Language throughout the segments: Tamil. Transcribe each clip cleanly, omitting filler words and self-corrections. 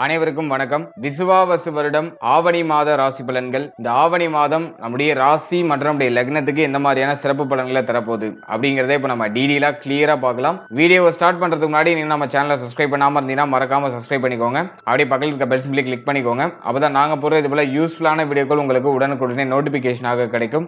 அனைவருக்கும் வணக்கம். விசுவாவசு வருடம் ஆவணி மாத ராசி பலன்கள். இந்த ஆவணி மாதம் நம்முடைய ராசி மற்றும் நம்முடைய லக்னத்துக்கு எந்த மாதிரியான சிறப்பு பலன்களை தரப்போகுது அப்படிங்கறத இப்ப நம்ம டீடெயிலா கிளியரா பார்க்கலாம். வீடியோவை ஸ்டார்ட் பண்றதுக்கு முன்னாடி நீங்க நம்ம சேனலை சப்ஸ்கிரைப் பண்ணாம இருந்தீங்கன்னா மறக்காம சப்ஸ்கிரைப் பண்ணிக்கோங்க. அப்படியே பக்கத்தில் இருக்க பெல் சிம்பிளை கிளிக் பண்ணிக்கோங்க. அப்பதான் நாங்க போற இது போல யூஸ்ஃபுல்லான வீடியோக்கள் உங்களுக்கு உடனுக்குடனே நோட்டிபிகேஷனாக கிடைக்கும்.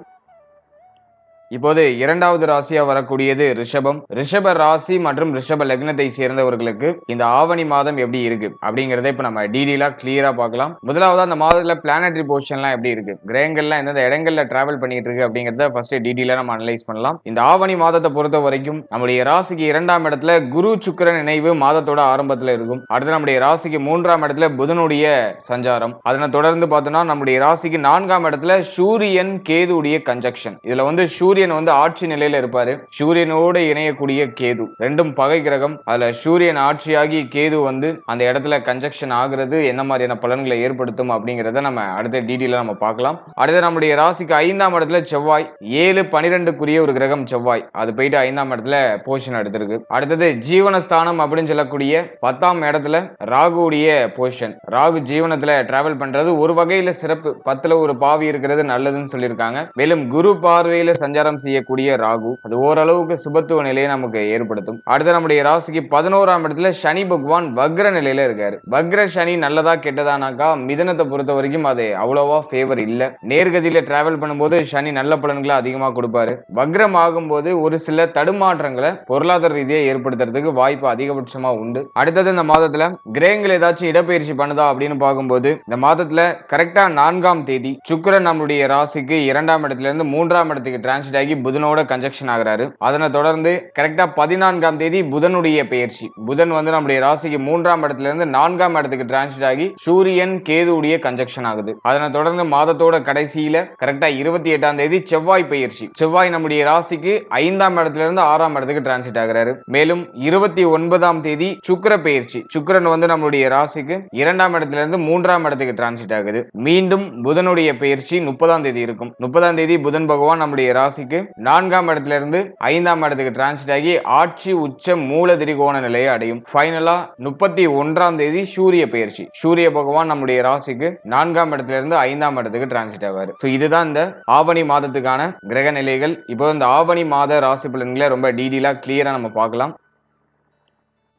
இப்போது இரண்டாவது ராசியா வரக்கூடியது ரிஷபம். ரிஷப ராசி மற்றும் ரிஷப லக்னத்தை சேர்ந்தவர்களுக்கு இந்த ஆவணி மாதம் எப்படி இருக்கு அப்படிங்கறத இப்ப நம்ம டீடெயிலா கிளியரா பார்க்கலாம். முதலாவது அந்த மாதத்துல பிளானட்டரி பொசிஷன்லாம் எப்படி இருக்கு, கிரகங்கள்லாம் எந்தெந்த இடங்கள்ல டிராவல் பண்ணிட்டு இருக்கு அப்படிங்கறத ஃபர்ஸ்ட் டீடெயிலா நம்ம அனலைஸ் பண்ணலாம். இந்த ஆவணி மாதத்தை பொறுத்த வரைக்கும் நம்முடைய ராசிக்கு இரண்டாம் இடத்துல குரு சுக்கிரன் இணைவு மாதத்தோட ஆரம்பத்துல இருக்கும். அடுத்து நம்முடைய ராசிக்கு மூன்றாம் இடத்துல புதனுடைய சஞ்சாரம். அதனை தொடர்ந்து பார்த்தோம்னா நம்முடைய ராசிக்கு நான்காம் இடத்துல சூரியன் கேதுடைய கன்ஜக்ஷன். இதுல வந்து சூரியன் வந்து ஆட்சி நிலையில இருப்பாரு. சூரியனோடு இணையக்கூடிய கேது ரெண்டும் பகை கிரகம். அதுல சூரியன் ஆட்சியாகி கேது வந்து அந்த இடத்துல கன்ஜக்ஷன் ஆகிறது என்ன மாதிரியான பலன்களை ஏற்படுத்தும் அப்படிங்கறத நம்ம அடுத்த டீடெயிலா நம்ம பார்க்கலாம். அடுத்து நம்முடைய ராசிக்கு ஐந்தாம் இடத்துல செவ்வாய், 7-12 ஒரு கிரகம் செவ்வாய், அது போயிட்டு ஐந்தாம் இடத்துல பொசிஷன் எடுத்திருக்கு. அடுத்தது ஜீவனஸ்தானம் அப்படின்னு சொல்லக்கூடிய 10ஆம் இடத்துல ராகுடைய பொசிஷன். ராகு ஜீவனத்துல டிராவல் பண்றது ஒரு வகையில சிறப்பு. 10ல ஒரு பாவி இருக்கிறது நல்லதுன்னு சொல்லியிருக்காங்க. மேலும் குரு பார்வையில சஞ்சாரம் செய்யக்கூடிய ராகு அது ஓரளவுக்கு சுபத்துவ நிலையை நமக்கு ஏற்படுத்தும். அடுத்து நம்முடைய ராசிக்கு 11ஆம் இடத்துல சனி பகவான் வக்ர நிலையில இருக்காரு. வக்ர சனி நல்லதா கெட்டதானாக்கா மிதனத்தை பொறுத்த வரைக்கும் அது அவ்வளவா ஃபேவர் இல்ல. நேர்கதியில டிராவல் பண்ணும்போது சனி நல்ல பலன்களை அதிகமா கொடுப்பாரு. வக்ரம் ஆகும்போது ஒரு சில தடுமாற்றங்களை பொருளாதார ரீதியா ஏற்படுத்துறதுக்கு வாய்ப்பு அதிகபட்சமா உண்டு. அடுத்தது இந்த மாதத்துல கிரகங்கள் ஏதாச்சும் இடப்பெயர்ச்சி பண்ணுதா அப்படின்னு பார்க்கும்போது இந்த மாதத்துல கரெக்டா 4ஆம் தேதி சுக்கிரன் நம்முடைய ராசிக்கு 2ஆம் இடத்துல இருந்து 3ஆம் இடத்துக்கு டிரான்சிட் ஆகி புதனோட கன்ஜக்ஷன் ஆகிறாரு. அதனை தொடர்ந்து கரெக்டா 14ஆம் தேதி புதனுடைய பெயர்ச்சி. புதன் வந்து நம்முடைய ராசிக்கு 3ஆம் இடத்துல இருந்து 4ஆம் இடத்துக்கு டிரான்சிட் ஆகி சூரியன் கேதுடைய கன்ஜக்ஷன் ஆகுது. அதனை தொடர்ந்து மாதத்தோட கடைசியில கரெக்டா 28ஆம் தேதி செவ்வாய் பெயர்ச்சி. செவ்வாய் நம்முடைய ராசிக்கு 5ஆம் இடத்துல இருந்து 6ஆம் இடத்துக்கு டிரான்சிட் ஆகிறாரு. மேலும் 29ஆம் தேதி சுக்கிர பெயர்ச்சி. சுக்கிரன் வந்து நம்முடைய ராசிக்கு 2ஆம் இடத்துல இருந்து 3ஆம் இடத்துக்கு டிரான்சிட் ஆகுது. மீண்டும் புதனுடைய பெயர்ச்சி 30ஆம் தேதி இருக்கும். 30ஆம் தேதி புதன் பகவான் நம்முடைய ராசிக்கு 4ஆம் இடத்துல இருந்து 5ஆம் இடத்துக்கு டிரான்சிட் ஆகி ஆட்சி உச்ச மூல திரிகோண நிலையை அடையும். ஃபைனலா 31ஆம் தேதி சூரிய பெயர்ச்சி. சூரிய பகவான் நம்முடைய ராசிக்கு 4ஆம் இடத்துல இருந்து 5ஆம் இடத்துக்கு டிரான்சிட் ஆவார். இதுதான் இந்த ஆவணி மாதத்துக்கான கிரக நிலைகள். இப்போ இந்த ஆவணி மாத ராசி பலன்களை ரொம்ப டீடெயிலா கிளியரா நம்ம பார்க்கலாம்.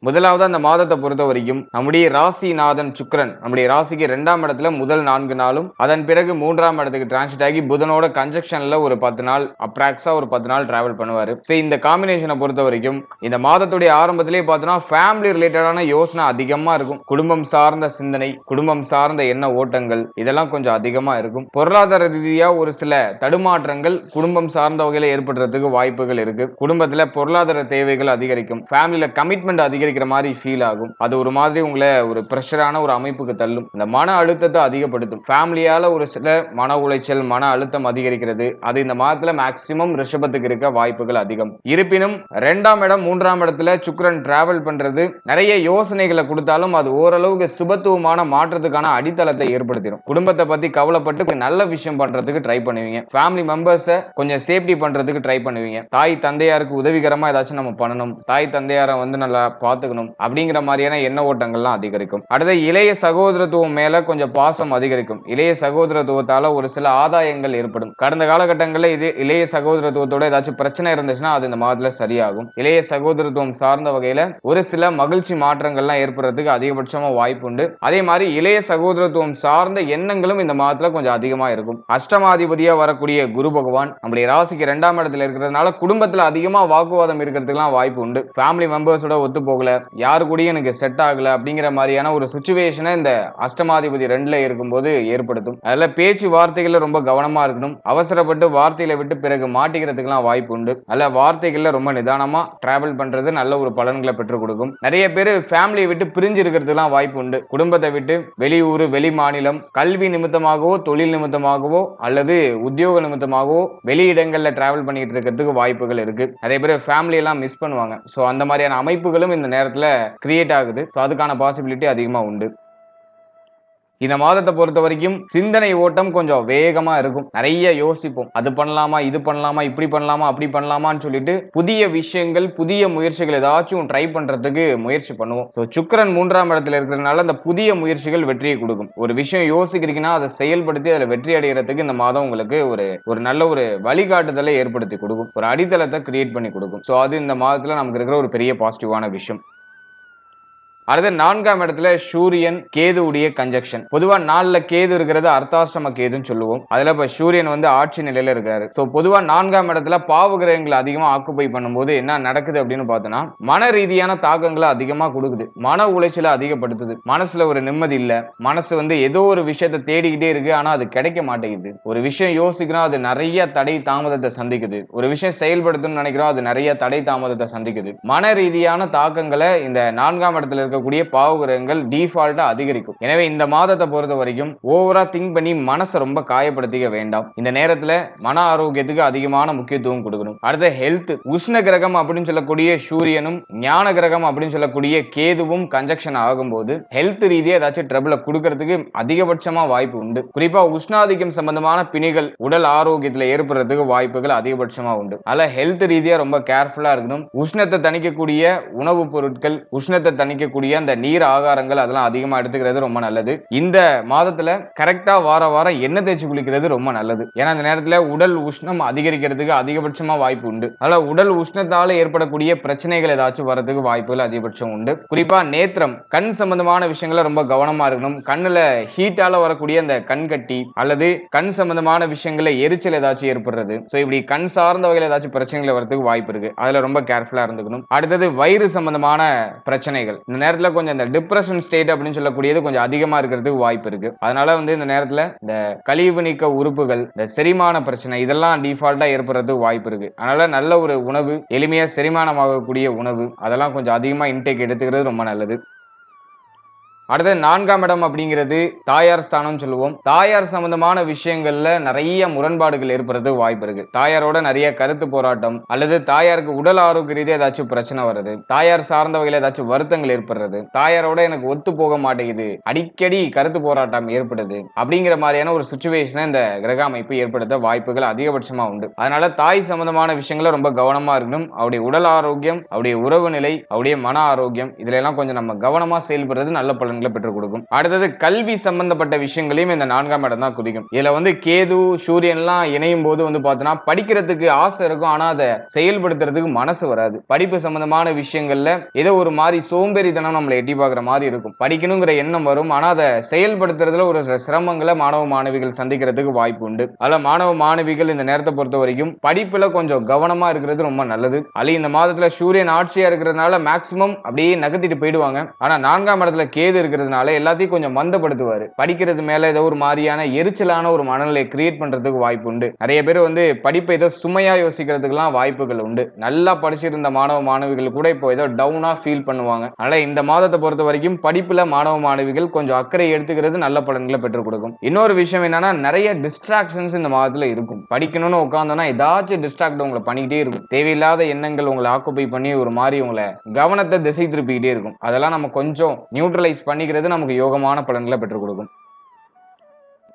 முதலாவது அந்த மாதத்தை பொறுத்த வரைக்கும் நம்முடைய ராசிநாதன் சுக்கிரன் நம்முடைய ராசிக்கு 2ஆம் இடத்துல முதல் 4 நாளும் அதன் பிறகு 3ஆம் இடத்துக்கு டிரான்சிட் ஆகி புதனோட கன்ஜக்ஷன்ல ஒரு 10 நாள் அப்ராக்ஸா ஒரு 10 நாள் டிராவல் பண்ணுவாரு. இந்த காம்பினேஷனை பொறுத்த வரைக்கும் இந்த மாதத்துடைய ஆரம்பத்திலே பார்த்தோம்னா ஃபேமிலி ரிலேட்டடான யோசனை அதிகமா இருக்கும். குடும்பம் சார்ந்த சிந்தனை, குடும்பம் சார்ந்த எண்ண ஓட்டங்கள் இதெல்லாம் கொஞ்சம் அதிகமா இருக்கும். பொருளாதார ரீதியா ஒரு சில தடுமாற்றங்கள் குடும்பம் சார்ந்த வகையில ஏற்படுறதுக்கு வாய்ப்புகள் இருக்கு. குடும்பத்துல பொருளாதார தேவைகள் அதிகரிக்கும். ஃபேமிலியில கமிட்மெண்ட் அதிகரிக்கிற மாதிரி ஃபீல் ஆகும். அது ஒரு மாதிரி உங்களை ஒரு பிரஷரான ஒரு அமைப்புக்கு தள்ளும். இந்த மன அழுத்தத்தை அதிகப்படுத்தும். ஃபேமிலியால ஒரு சில மன உளைச்சல், மன அழுத்தம் அதிகரிக்கிறது. அது இந்த மாதத்துல மேக்சிமம் ரிஷபத்துக்கு இருக்க வாய்ப்புகள் அதிகம். இருப்பினும் 2ஆம் இடம் 3ஆம் இடத்துல சுக்கிரன் டிராவல் பண்றது நிறைய யோசனைகளை கொடுத்தாலும் அது ஓரளவுக்கு சுபத்துவமான மாற்றத்துக்கான அடித்தளத்தை ஏற்படுத்திடும். குடும்பத்தை பத்தி கவலைப்பட்டு நல்ல விஷயம் பண்றதுக்கு ட்ரை பண்ணுவீங்க. ஃபேமிலி மெம்பர்ஸை கொஞ்சம் சேஃப்டி பண்றதுக்கு ட்ரை பண்ணுவீங்க. தாய் தந்தையாருக்கு உதவிகரமா ஏதாச்சும் நம்ம பண்ணணும், தாய் தந்தையாரை வந்து நல்லா பார்த்துக்கணும் அப்படிங்கிற மாதிரியான எண்ண ஓட்டங்கள்லாம் அதிகரிக்கும். அடுத்த இளைய சகோதரத்துவம் மேல கொஞ்சம் பாசம் அதிகரிக்கும். இளைய சகோதரத்துவத்தால ஒரு சில ஆதாயங்கள் ஏற்படும். கடந்த காலகட்டங்களில் இது இளைய சகோதரத்துவத்தோட ஏதாச்சும் பிரச்சனை இருந்துச்சுன்னா அது இந்த மாதத்துல சரியாகும். இளைய சகோதரத்துவம் சார்ந்த வகையில ஒரு சில மகிழ்ச்சி மாற்றங்கள்லாம் ஏற்படுறதுக்கு அதிகபட்சமா வாய்ப்பு உண்டு. அதே மாதிரி இளைய சகோதரத்துவம் சார்ந்த எண்ணங்களும் இந்த மாதத்துல கொஞ்சம் அதிகமா இருக்கும். அஷ்டமாதிபதியா வரக்கூடிய குரு பகவான் நம்முடைய ராசிக்கு 2ஆம் இடத்துல இருக்கிறதுனால குடும்பத்துல அதிகமா வாக்குவாதம் இருக்கிறதுக்குலாம் வாய்ப்பு உண்டு. ஃபேமிலி மெம்பர்ஸோட ஒத்து போகல, யாரு கூடயும் எனக்கு செட் ஆகல அப்படிங்கிற மாதிரியான ஒரு சிச்சுவேஷனை இந்த அஷ்டமாதிபதி 2ல இருக்கும்போது ஏற்படுத்தும். அதுல பேச்சு வார்த்தைகள்ல ரொம்ப கவனமா இருக்கணும். அவசரப்பட்டு வார்த்தையில விட்டு பிறகு மாட்டிக்கிறதுக்குலாம் வாய்ப்பு உண்டு. அதுல வார்த்தைகள்ல ரொம்ப நிதானமா டிராவல் பண்றது நல்ல ஒரு பலன்களை பெற்றுக் கொடுக்கும். நிறைய பேர் ஃபேமிலியை விட்டு பிரிஞ்சு இருக்கிறதுலாம் வாய்ப்பு உண்டு. குடும்பத்தை விட்டு வெளியூர், வெளி மாநிலம், கல்வி நிமித்தமாகவோ, தொழில் நிமித்தமாகவோ அல்லது உத்தியோக நிமித்தமாகவோ வெளியிடங்கள்ல டிராவல் பண்ணிட்டு இருக்கிறதுக்கு வாய்ப்புகள் இருக்கு. நிறைய பேர் ஃபேமிலி எல்லாம் மிஸ் பண்ணுவாங்க. சோ அந்த மாதிரியான அமைப்புகளும் இந்த நேரத்துல கிரியேட் ஆகுது. அதுக்கான பாசிபிலிட்டி அதிகமா உண்டு. இந்த மாதத்தை பொறுத்த வரைக்கும் சிந்தனை ஓட்டம் கொஞ்சம் வேகமா இருக்கும். நிறைய யோசிப்போம். அது பண்ணலாமா, இது பண்ணலாமா, இப்படி பண்ணலாமா, அப்படி பண்ணலாமான்னு சொல்லிட்டு புதிய விஷயங்கள், புதிய முயற்சிகள் ஏதாச்சும் ட்ரை பண்றதுக்கு முயற்சி பண்ணுவோம். சுக்கிரன் 3ஆம் இடத்துல இருக்கிறதுனால அந்த புதிய முயற்சிகள் வெற்றியை கொடுக்கும். ஒரு விஷயம் யோசிக்கிறீங்கன்னா அதை செயல்படுத்தி அதில் வெற்றி அடைகிறதுக்கு இந்த மாதம் உங்களுக்கு ஒரு நல்ல ஒரு வழிகாட்டுதலை ஏற்படுத்தி கொடுக்கும். ஒரு அடித்தளத்தை கிரியேட் பண்ணி கொடுக்கும். அது இந்த மாதத்துல நமக்கு இருக்கிற ஒரு பெரிய பாசிட்டிவான விஷயம். அடுத்து 4ஆம் இடத்துல சூரியன் கேது உடைய கன்ஜக்ஷன். பொதுவா 4ல கேது இருக்கிறது அர்த்தாஷ்டம கேதுன்னு சொல்லுவோம். அதுல இப்ப சூரியன் வந்து ஆட்சி நிலையில இருக்காரு. பொதுவா 4ஆம் இடத்துல பாவ கிரகங்களை அதிகமா ஆக்குபை பண்ணும்போது என்ன நடக்குது அப்படின்னு பார்த்தோம்னா, மன ரீதியான தாக்கங்களை அதிகமா கொடுக்குது. மன உளைச்சலை அதிகப்படுத்துது. மனசுல ஒரு நிம்மதி இல்ல. மனசு வந்து ஏதோ ஒரு விஷயத்தை தேடிக்கிட்டே இருக்கு, ஆனா அது கிடைக்க மாட்டேங்குது. ஒரு விஷயம் யோசிக்கிறோம், அது நிறைய தடை தாமதத்தை சந்திக்குது. ஒரு விஷயம் செயல்படுத்தணும்னு நினைக்கிறோம், அது நிறைய தடை தாமதத்தை சந்திக்குது. மன ரீதியான தாக்கங்களை இந்த 4ஆம் இடத்துல இருக்க பாவ கிரகங்கள் டிஃபால்ட்டா அதிகரிக்கும். எனவே இந்த மாதத்தை பொறுத்த வரைக்கும் ஓவரா திங்க் பண்ணி மனசை ரொம்ப காயப்படுத்திக்க வேண்டாம். இந்த நேரத்துல மன ஆரோக்கியத்துக்கு அதிகமான முக்கியத்துவம் கொடுக்கணும். அடுத்த ஹெல்த், உஷ்ண கிரகம் அப்படின்னு சொல்லக்கூடிய சூரியனும் ஞான கிரகம் அப்படின்னு சொல்லக்கூடிய கேதுவும் கன்ஜக்ஷன் ஆகும்போது ஹெல்த் ரீதியா ஏதாச்சும் ட்ரபிள கொடுக்கறதுக்கு அதிகபட்சமா வாய்ப்பு உண்டு. குறிப்பா உஷ்ணாதிக்கம் சம்பந்தமான பிணிகள் உடல் ஆரோக்கியத்துல ஏற்படுறதுக்கு வாய்ப்புகள் அதிகபட்சமா உண்டு. அதனால ஹெல்த் ரீதியா ரொம்ப கேர்ஃபுல்லா இருக்கணும். உஷ்ணத்தை தணிக்கக்கூடிய உணவுப் பொருட்கள், உஷ்ணத்தை தணிக்கக்கூடிய அந்த நீர் ஆகாரங்கள் அதெல்லாம் அதிகமா எடுத்துக்கிறது ரொம்ப நல்லது. இந்த மாதத்துல கரெக்டா வாரம் எண்ணெய் தேய்ச்சி குளிக்கிறது ரொம்ப நல்லது. ஏன்னா இந்த நேரத்துல உடல் உஷ்ணம் அதிகரிக்கிறதுக்கு அதிகபட்சமா வாய்ப்பு உண்டு. அதனால உடல் உஷ்ணத்தால ஏற்படக்கூடிய பிரச்சனைகள் ஏதாச்சும் வரதுக்கு வாய்ப்புகள் அதிகபட்சம் உண்டு. குறிப்பா நேத்திரம், கண் சம்பந்தமான விஷயங்களை ரொம்ப கவனமா இருக்கணும். கண்ணுல ஹீட்டால வரக்கூடிய அந்த கண் கட்டி அல்லது கண் சம்பந்தமான விஷயங்கள எரிச்சல் ஏதாச்சும் ஏற்படுறது, இப்படி கண் சார்ந்த வகையில் ஏதாச்சும் பிரச்சனைகள் வரதுக்கு வாய்ப்பு இருக்கு. அதுல ரொம்ப கேர்ஃபுல்லா இருந்துக்கணும். அடுத்தது வயிறு சம்பந்தமான பிரச்சனைகள். இந்த நேரத்துல கொஞ்சம் இந்த டிப்ரெஷன் ஸ்டேட் அப்படின்னு சொல்லக்கூடியது கொஞ்சம் அதிகமா இருக்கிறதுக்கு வாய்ப்பு இருக்கு. அதனால வந்து இந்த நேரத்துல இந்த கழிவு நீக்க உறுப்புகள், இந்த செரிமான பிரச்சனை இதெல்லாம் டிஃபால்ட்டா ஏற்படுறதுக்கு வாய்ப்பு இருக்கு. அதனால நல்ல ஒரு உணவு, எளிமையா செரிமானமாகக்கூடிய உணவு அதெல்லாம் கொஞ்சம் அதிகமா இன்டேக் எடுத்துக்கிறது ரொம்ப நல்லது. அடுத்து 4ஆம் இடம் அப்படிங்கிறது தாயார் ஸ்தானம் சொல்லுவோம். தாயார் சம்பந்தமான விஷயங்கள்ல நிறைய முரண்பாடுகள் ஏற்படுறதுக்கு வாய்ப்பு இருக்கு. தாயாரோட நிறைய கருத்து போராட்டம் அல்லது தாயாருக்கு உடல் ஆரோக்கிய ரீதியா ஏதாச்சும் பிரச்சனை வருது, தாயார் சார்ந்த வகையில் ஏதாச்சும் வருத்தங்கள் ஏற்படுறது, தாயாரோட எனக்கு ஒத்து போக மாட்டேங்குது, அடிக்கடி கருத்து போராட்டம் ஏற்படுது அப்படிங்கிற மாதிரியான ஒரு சுச்சுவேஷனை இந்த கிரக அமைப்பு ஏற்படுத்த வாய்ப்புகள் அதிகபட்சமா உண்டு. அதனால தாய் சம்பந்தமான விஷயங்களை ரொம்ப கவனமா இருக்கணும். அவருடைய உடல் ஆரோக்கியம், அவருடைய உறவு நிலை, அவருடைய மன ஆரோக்கியம் இதுல எல்லாம் கொஞ்சம் நம்ம கவனமா செயல்படுறது நல்ல பலன் பெற்றுக் கொடுக்கும். அடுத்தது கல்வி சம்பந்தப்பட்ட விஷயங்களையும் இந்த 4ஆம் இடம் தான் குறிக்கும். இதுல வந்து கேது சூரியன் எல்லாம் இணையும் போது வந்து பார்த்தோம்னா படிக்கிறதுக்கு ஆசை இருக்கும், ஆனா அதை செயல்படுத்துறதுக்கு மனசு வராது. படிப்பு சம்பந்தமான விஷயங்கள்ல ஏதோ ஒரு மாதிரி சோம்பேறித்தனம் நம்மளை எட்டி பார்க்குற மாதிரி இருக்கும். படிக்கணுங்கிற எண்ணம் வரும், ஆனா அதை செயல்படுத்துறதுல ஒரு சிரமங்களை மாணவ மாணவிகள் சந்திக்கிறதுக்கு வாய்ப்பு உண்டு. அதுல மாணவ மாணவிகள் இந்த நேரத்தை பொறுத்த வரைக்கும் படிப்புல கொஞ்சம் கவனமா இருக்கிறது ரொம்ப நல்லது. அது இந்த மாதத்துல சூரியன் ஆட்சியா இருக்கிறதுனால மேக்சிமம் அப்படியே நகர்த்திட்டு போயிடுவாங்க. ஆனா 4ஆம் இடத்துல கேது இருக்கிறதுனால எல்லாத்தையும் கொஞ்சம் மந்தப்படுத்துவாரு. படிக்கிறது மேல ஏதோ ஒரு மாதிரியான எரிச்சலான ஒரு மனநிலை கிரியேட் பண்றதுக்கு வாய்ப்பு உண்டு. நிறைய பேர் வந்து படிப்பை ஏதோ சுமையா யோசிக்கிறதுக்கெல்லாம் வாய்ப்புகள் உண்டு. நல்லா படிச்சிருந்த மாணவ மாணவிகள் கூட இப்போ ஏதோ டவுனா ஃபீல் பண்ணுவாங்க. அதனால இந்த மாதத்தை பொறுத்த வரைக்கும் படிப்புல மாணவ மாணவிகள் கொஞ்சம் அக்கறை எடுத்துக்கிறது நல்ல பலன்களை பெற்றுக் கொடுக்கும். இன்னொரு விஷயம் என்னன்னா, நிறைய டிஸ்ட்ராக்ஷன்ஸ் இந்த மாதத்துல இருக்கும். படிக்கணும்னு உட்கார்ந்தோம்னா ஏதாச்சும் டிஸ்ட்ராக்ட் உங்களை பண்ணிக்கிட்டே இருக்கும். தேவையில்லாத எண்ணங்கள் உங்களை ஆக்குபை பண்ணி ஒரு மாதிரி உங்களை கவனத்தை திசை திருப்பிக்கிட்டே இருக்கும். அதெல்லாம் நம்ம கொஞ்சம் நியூட்ரலைஸ் பண்ணிக்கிறது நமக்கு யோகமான பலன்களை பெற்றுக் கொடுக்கும்.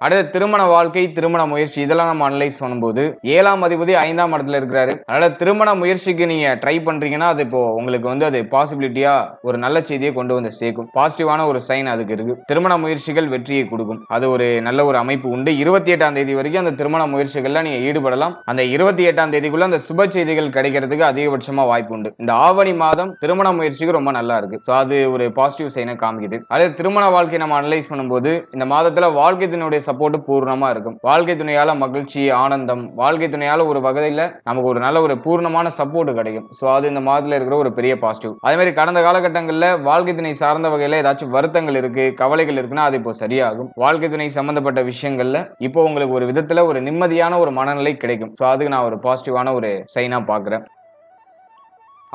அடுத்து திருமண வாழ்க்கை, திருமண முயற்சி இதெல்லாம் நம்ம அனலைஸ் பண்ணும்போது 7ஆம் அதிபதி 5ஆம் இடத்துல இருக்கிறாரு. அதனால திருமண முயற்சிக்கு நீங்க ட்ரை பண்றீங்கன்னா அது இப்போ உங்களுக்கு வந்து அது பாசிபிலிட்டியா ஒரு நல்ல செய்தியை கொண்டு வந்து சேர்க்கும். பாசிட்டிவான ஒரு சைன் அதுக்கு இருக்கு. திருமண முயற்சிகள் வெற்றியை கொடுக்கும். அது ஒரு நல்ல ஒரு அமைப்பு உண்டு. 28ஆம் தேதி வரைக்கும் அந்த திருமண முயற்சிகள்ல நீங்க ஈடுபடலாம். அந்த 28ஆம் தேதிக்குள்ள அந்த சுப செய்திகள் கிடைக்கிறதுக்கு அதிகபட்சமா வாய்ப்பு உண்டு. இந்த ஆவணி மாதம் திருமண முயற்சிக்கு ரொம்ப நல்லா இருக்கு. அது ஒரு பாசிட்டிவ் சைனை காமிக்குது. அதே திருமண வாழ்க்கை நம்ம அனலைஸ் பண்ணும்போது இந்த மாதத்துல வாழ்க்கை துணையுடைய சப்போர்ட் பூர்ணமா இருக்கும். வாழ்க்கை துணையால மகிழ்ச்சி, ஆனந்தம், வாழ்க்கை துணையால ஒரு வகையில நமக்கு ஒரு நல்ல ஒரு பூர்ணமான சப்போர்ட் கிடைக்கும். அது இந்த மாதத்துல இருக்கிற ஒரு பெரிய பாசிட்டிவ். அதே மாதிரி கடந்த காலகட்டங்களில் வாழ்க்கை துணை சார்ந்த வகையில ஏதாச்சும் வருத்தங்கள் இருக்கு, கவலைகள் இருக்குன்னா அது இப்போ சரியாகும். வாழ்க்கை துணை சம்பந்தப்பட்ட விஷயங்கள்ல இப்போ உங்களுக்கு ஒரு விதத்துல ஒரு நிம்மதியான ஒரு மனநிலை கிடைக்கும். அதுக்கு நான் ஒரு பாசிட்டிவான ஒரு சைனா பாக்குறேன்.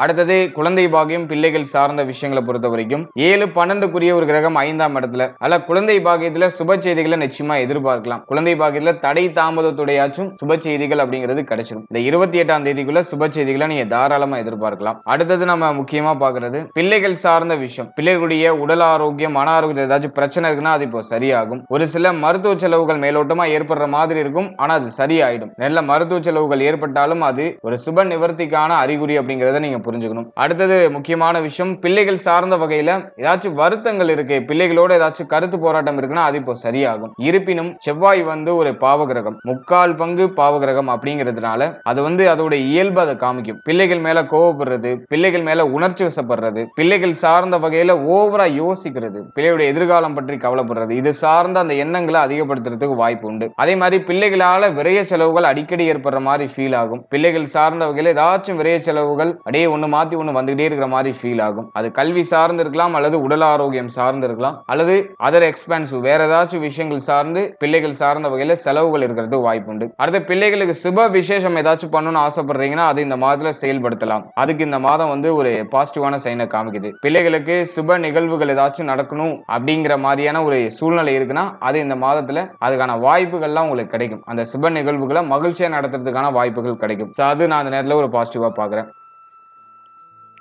அடுத்தது குழந்தை பாகியம், பிள்ளைகள் சார்ந்த விஷயங்களை பொறுத்த வரைக்கும் 7-12 ஒரு கிரகம் 5ஆம் இடத்துல. அல்ல குழந்தை பாகியத்துல சுப செய்திகளை நிச்சயமா எதிர்பார்க்கலாம். குழந்தை பாகியத்துல தடை தாமதத்துடையாச்சும் சுப செய்திகள் அப்படிங்கிறது கிடைச்சிடும். இந்த 28ஆம் தேதிக்குள்ள சுப செய்திகளை நீங்க தாராளமா எதிர்பார்க்கலாம். அடுத்தது நம்ம முக்கியமா பாக்குறது பிள்ளைகள் சார்ந்த விஷயம். பிள்ளைகளுடைய உடல் ஆரோக்கியம், மன ஆரோக்கியம் ஏதாச்சும் பிரச்சனை இருக்குன்னா அது இப்போ சரியாகும். ஒரு சில மருத்துவ செலவுகள் மேலோட்டமா ஏற்படுற மாதிரி இருக்கும், ஆனா அது சரியாயிடும். நல்ல மருத்துவ செலவுகள் ஏற்பட்டாலும் அது ஒரு சுப நிவர்த்திக்கான அறிகுறி அப்படிங்கறத நீங்க புரிஞ்சுக்கணும். அடுத்தது முக்கியமான விஷயம், பிள்ளைகள் சார்ந்த வகையில ஏதாச்சும் வருத்தங்கள் இருக்கு, பிள்ளைகளோட ஏதாச்சும் கருத்து போராட்டம் இருக்குன்னா அது இப்போ சரியாகும். இருப்பினும் செவ்வாய் ஒரு பாவகிரகம், 3/4 பங்கு பாவகிரகம் அப்படிங்கிறதுனால அது அதோட இயல்பு அதை காமிக்கும். பிள்ளைகள் மேல கோவப்படுறது, பிள்ளைகள் மேல உணர்ச்சி வசப்படுறது, பிள்ளைகள் சார்ந்த வகையில ஓவரா யோசிக்கிறது, பிள்ளையுடைய எதிர்காலம் பற்றி கவலைப்படுறது, இது சார்ந்த அந்த எண்ணங்களை அதிகப்படுத்துறதுக்கு வாய்ப்பு உண்டு. அதே மாதிரி பிள்ளைகளால விரைய செலவுகள் அடிக்கடி ஏற்படுற மாதிரி ஃபீல் ஆகும். பிள்ளைகள் சார்ந்த வகையில ஏதாச்சும் விரைய செலவுகள் அப்படியே ஒண்ணு மாத்தி ஒண்ணு வந்துகிட்டே இருக்கிற மாதிரி ஃபீல் ஆகும். அது கல்வி சார்ந்து இருக்கலாம், அல்லது உடல் ஆரோக்கியம் சார்ந்து இருக்கலாம், அல்லது அதர் எக்ஸ்பென்சிவ் வேற ஏதாச்சும் விஷயங்கள் சார்ந்து பிள்ளைகள் சார்ந்த வகையில செலவுகள் இருக்கிறது வாய்ப்பு உண்டு. அடுத்து பிள்ளைகளுக்கு சுப விசேஷம் ஏதாச்சும் பண்ணணும்னு ஆசைப்படுறீங்கன்னா அது இந்த மாதத்துல செயல்படுத்தலாம். அதுக்கு இந்த மாதம் ஒரு பாசிட்டிவான சைனை காமிக்குது. பிள்ளைகளுக்கு சுப நிகழ்வுகள் ஏதாச்சும் நடக்கணும் அப்படிங்கிற மாதிரியான ஒரு சூழ்நிலை இருக்குன்னா அது இந்த மாதத்துல அதுக்கான வாய்ப்புகள்லாம் உங்களுக்கு கிடைக்கும். அந்த சுப நிகழ்வுகளை மகிழ்ச்சியா நடத்துறதுக்கான வாய்ப்புகள் கிடைக்கும். அது நான் அந்த நேரத்துல ஒரு பாசிட்டிவா பாக்குறேன்.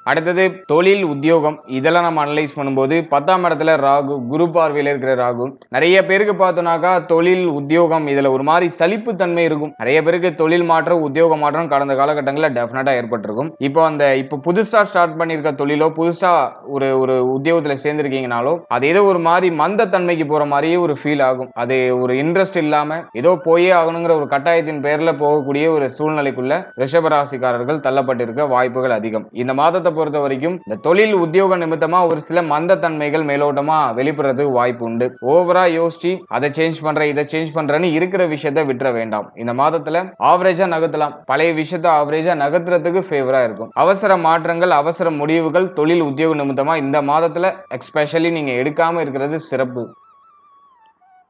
அடுத்தது தொழில், உத்தியோகம், இதெல்லாம் நம்ம அனலைஸ் பண்ணும்போது 10ஆம் இடத்துல ராகு, குரு பார்வையில இருக்கிற ராகு. நிறைய பேருக்கு பார்த்தோம்னாக்கா தொழில், உத்தியோகம் இதுல ஒரு மாதிரி சலிப்பு தன்மை இருக்கும். நிறைய பேருக்கு தொழில் மாற்றம், உத்தியோக மாற்றம் கடந்த காலகட்டங்களில் டெஃபினட்டா ஏற்பட்டிருக்கும். இப்போ புதுசா ஸ்டார்ட் பண்ணிருக்க தொழிலோ, புதுசா ஒரு உத்தியோகத்துல சேர்ந்திருக்கீங்கனாலோ அது ஏதோ ஒரு மாதிரி மந்த தன்மைக்கு போற மாதிரியே ஒரு ஃபீல் ஆகும். அது ஒரு இன்ட்ரெஸ்ட் இல்லாம ஏதோ போயே ஆகணுங்கிற ஒரு கட்டாயத்தின் பேர்ல போகக்கூடிய ஒரு சூழ்நிலைக்குள்ள ரிஷபராசிக்காரர்கள் தள்ளப்பட்டிருக்க வாய்ப்புகள் அதிகம். இந்த மாதத்தை பொறுத்த வரைக்கும் இந்த தொழில், உத்தியோக நிமித்தமா ஒரு சில மந்த தன்மைகள் மேலோட்டமா வெளிப்படுறதுக்கு வாய்ப்பு உண்டு. ஓவரா யோசிச்சு அதை சேஞ்ச் பண்றேன், இதை சேஞ்ச் பண்றேன்னு இருக்கிற விஷயத்தை விட்டுற வேண்டாம். இந்த மாதத்துல ஆவரேஜா நகர்த்தலாம். பழைய விஷயத்தை ஆவரேஜா நகர்த்துறதுக்கு ஃபேவரா இருக்கும். அவசர மாற்றங்கள், அவசர முடிவுகள் தொழில், உத்தியோக நிமித்தமா இந்த மாதத்துல எஸ்பெஷலி நீங்க எடுக்காம இருக்கிறது சிறப்பு.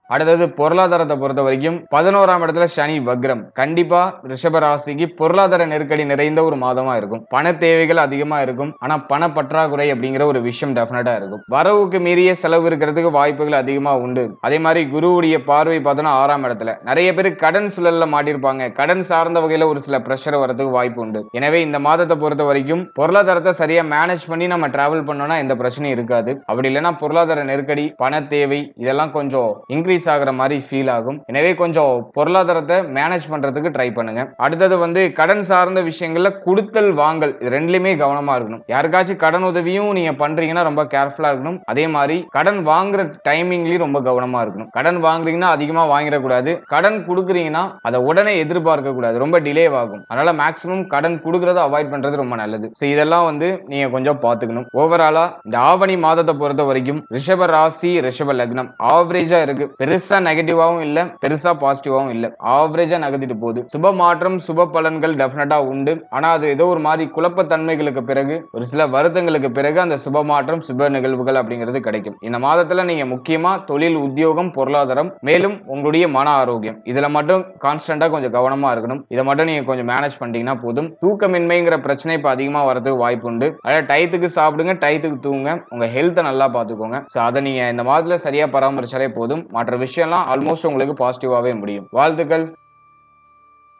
அடுத்தது பொருளாதாரத்தை பொறுத்த வரைக்கும் 11ஆம் இடத்துல சனி வக்ரம். கண்டிப்பா ரிஷப ராசிக்கு பொருளாதார நெருக்கடி நிறைந்த ஒரு மாதமா இருக்கும். பண தேவைகள் அதிகமா இருக்கும், ஆனா பண பற்றாக்குறை அப்படிங்கிற ஒரு விஷயம் டெஃபினட்டா இருக்கும். வரவுக்கு மீறிய செலவு இருக்கிறதுக்கு வாய்ப்புகள் அதிகமா உண்டு. அதே மாதிரி குருவுடைய பார்வை பார்த்தோன்னா 6ஆம் இடத்துல. நிறைய பேர் கடன் சூழல்ல மாட்டிருப்பாங்க. கடன் சார்ந்த வகையில ஒரு சில பிரஷர் வரதுக்கு வாய்ப்பு உண்டு. எனவே இந்த மாதத்தை பொறுத்த வரைக்கும் பொருளாதாரத்தை சரியா மேனேஜ் பண்ணி நம்ம டிராவல் பண்ணோம்னா எந்த பிரச்சனையும் இருக்காது. அப்படி இல்லைன்னா பொருளாதார நெருக்கடி, பண தேவை இதெல்லாம் கொஞ்சம் இன்க்ரீஸ் ஆகிற மாதிரி ஃபீல் ஆகும். எனவே கொஞ்சம் பொருளாதாரத்தை மேனேஜ் பண்றதுக்கு ட்ரை பண்ணுங்க. அடுத்தது கடன் சார்ந்த விஷயங்கள்ல கொடுத்தல் வாங்கல் இது ரெண்டுலயுமே கவனமா இருக்கணும். யாருக்காச்சும் கடன் உதவியும் நீங்க பண்றீங்கன்னா ரொம்ப கேர்ஃபுல்லா இருக்கணும். அதே மாதிரி கடன் வாங்குற டைமிங்லயும் ரொம்ப கவனமா இருக்கணும். கடன் வாங்குறீங்கன்னா அதிகமா வாங்கிடக்கூடாது. கடன் கொடுக்குறீங்கன்னா அதை உடனே எதிர்பார்க்க கூடாது, ரொம்ப டிலே ஆகும். அதனால மேக்சிமம் கடன் கொடுக்கறத அவாய்ட் பண்றது ரொம்ப நல்லது. இதெல்லாம் நீங்க கொஞ்சம் பாத்துக்கணும். ஓவராலா இந்த ஆவணி மாதத்தை பொறுத்த வரைக்கும் ரிஷப ராசி, ரிஷப லக்னம் ஆவரேஜா இருக்கு. பெருசா நெகட்டிவாவும் இல்ல, பெருசா பாசிட்டிவாவும் இல்ல, ஆவரேஜா நகர்த்திட்டு போகுது. சுப மாற்றம், சுப பலன்கள் டெஃபினட்டா உண்டு. ஆனா அது ஏதோ ஒரு மாதிரி குழப்ப தன்மைகளுக்கு பிறகு, ஒரு சில வருத்தங்களுக்கு பிறகு அந்த சுப மாற்றம், சுப நிகழ்வுகள் அப்படிங்கிறது கிடைக்கும். இந்த மாதத்துல நீங்க முக்கியமா தொழில், உத்தியோகம், பொருளாதாரம், மேலும் உங்களுடைய மன ஆரோக்கியம் இதுல மட்டும் கான்ஸ்டன்டா கொஞ்சம் கவனமா இருக்கணும். இதை மட்டும் நீங்க கொஞ்சம் மேனேஜ் பண்ணிட்டீங்கன்னா போதும். தூக்கமின்மைங்கிற பிரச்சனை இப்ப அதிகமா வரதுக்கு வாய்ப்பு உண்டு. அதாவது டயத்துக்கு சாப்பிடுங்க, டயத்துக்கு தூங்க, உங்க ஹெல்த்தை நல்லா பாத்துக்கோங்க. அதை நீங்க இந்த மாதத்துல சரியா பராமரிச்சாலே போதும். மற்ற விஷயம்லாம் ஆல்மோஸ்ட் உங்களுக்கு பாசிட்டிவாவே முடியும். வாழ்த்துக்கள்.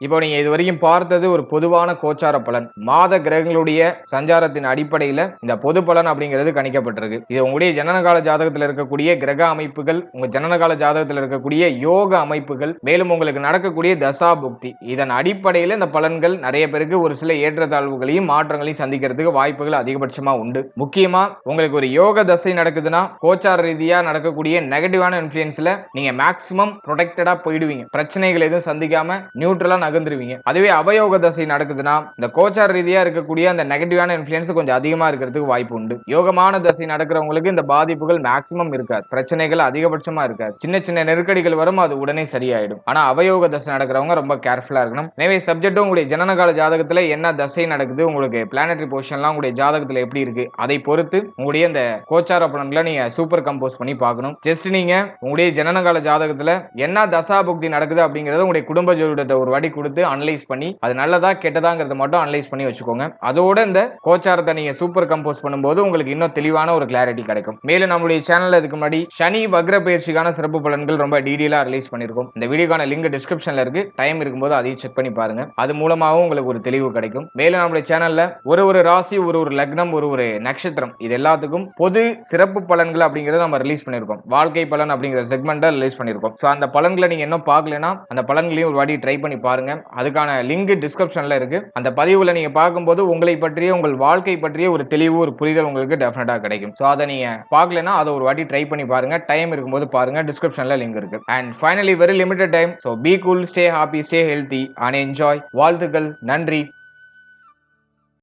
இப்போ நீங்க இது வரைக்கும் பார்த்தது ஒரு பொதுவான கோச்சார பலன். மாத கிரகங்களுடைய சஞ்சாரத்தின் அடிப்படையில இந்த பொது பலன் அப்படிங்கிறது கணிக்கப்பட்டிருக்கு. இது உங்களுடைய ஜனனகால ஜாதகத்தில் இருக்கக்கூடிய கிரக அமைப்புகள், உங்க ஜனனகால ஜாதகத்தில் இருக்கக்கூடிய யோக அமைப்புகள், மேலும் உங்களுக்கு நடக்கக்கூடிய தசா புக்தி, இதன் அடிப்படையில இந்த பலன்கள் நிறைய பேருக்கு ஒரு சில ஏற்றத்தாழ்வுகளையும் மாற்றங்களையும் சந்திக்கிறதுக்கு வாய்ப்புகள் அதிகபட்சமா உண்டு. முக்கியமா உங்களுக்கு ஒரு யோக தசை நடக்குதுன்னா கோச்சார ரீதியா நடக்கக்கூடிய நெகட்டிவான இன்ஃபுளுன்ஸ்ல நீங்க மேக்சிமம் ப்ரொடெக்டடா போயிடுவீங்க. பிரச்சனைகள் எதுவும் சந்திக்காம நியூட்ரலா நகர்ந்துருவீங்க. அதுவே அவயோக தசை நடக்குதுன்னா இந்த கோச்சார ரீதியா இருக்கக்கூடிய அந்த நெகட்டிவான இன்ஃப்ளூயன்ஸ் கொஞ்சம் அதிகமா இருக்கிறதுக்கு வாய்ப்பு உண்டு. யோகமான தசை நடக்கிறவங்களுக்கு இந்த பாதிப்புகள் மேக்ஸிமம் இருக்காது, பிரச்சனைகள் அதிகபட்சமா இருக்காது. சின்ன சின்ன நெருக்கடிகள் வரும், அது உடனே சரியாயிடும். ஆனா அவயோக தசை நடக்கிறவங்க ரொம்ப கேர்ஃபுல்லா இருக்கணும். எனவே சப்ஜெக்டும் உங்களுடைய ஜனனகால ஜாதகத்துல என்ன தசை நடக்குது, உங்களுக்கு பிளானட்டரி பொசிஷன்லாம் உங்களுடைய ஜாதகத்துல எப்படி இருக்கு, அதை பொறுத்து உங்களுடைய இந்த கோச்சார பலன்களை நீங்க சூப்பர் கம்போஸ் பண்ணி பார்க்கணும். ஜஸ்ட் நீங்க உங்களுடைய ஜனனகால ஜாதகத்துல என்ன தசா புக்தி நடக்குது அப்படிங்கறத உங்களுடைய குடும்ப ஜோதிடத்தை ஒரு வாட்டி கொடுத்து அனலைஸ் பண்ணி அது நல்லதா கெட்டதாங்கிறத மட்டும் அனலைஸ் பண்ணி வச்சுக்கோங்க. அதோட இந்த கோச்சாரத்தை நீங்க சூப்பர் கம்போஸ் பண்ணும்போது உங்களுக்கு இன்னும் தெளிவான ஒரு கிளாரிட்டி கிடைக்கும். மேலும் நம்மளுடைய சேனல்ல இதுக்கு முன்னாடி சனி வக்ர பயிற்சிக்கான சிறப்பு பலன்கள் ரொம்ப டீடைலா ரிலீஸ் பண்ணிருக்கோம். இந்த வீடியோக்கான லிங்க் டிஸ்கிரிப்ஷன்ல இருக்கு. டைம் இருக்கும்போது அதையும் செக் பண்ணி பாருங்க. அது மூலமாவும் உங்களுக்கு ஒரு தெளிவு கிடைக்கும். மேலும் நம்மளுடைய சேனல்ல ஒரு ராசி, ஒரு லக்னம், ஒரு நட்சத்திரம் இது எல்லாத்துக்கும் பொது சிறப்பு பலன்கள் அப்படிங்கறத நம்ம ரிலீஸ் பண்ணிருக்கோம். வாழ்க்கை பலன் அப்படிங்கிற செக்மெண்ட்டை ரிலீஸ் பண்ணிருக்கோம். சோ அந்த பலன்களை நீங்க இன்னும் பார்க்கலனா அந்த பலன்களையும் ஒரு வாட்டி ட்ரை பண்ணி பாருங்க. அதுக்கான லிங்க் டிஸ்கிரிப்ஷன்ல இருக்கு. அந்த பதிவுல நீங்க பார்க்கும்போது உங்களை பற்றிய உங்கள் வாழ்க்கை பற்றிய ஒரு தெளிவு ஒரு புரிதல் உங்களுக்கு டெஃபினட்டா கிடைக்கும். சோ அதை நீங்க பார்க்கலனா அதை ஒரு வாட்டி ட்ரை பண்ணி பாருங்க. டைம் இருக்கும்போது பாருங்க. டிஸ்கிரிப்ஷன்ல லிங்க் இருக்கு. And finally very limited time. So be cool, stay happy, stay healthy and enjoy. வாழ்த்துக்கள். நன்றி.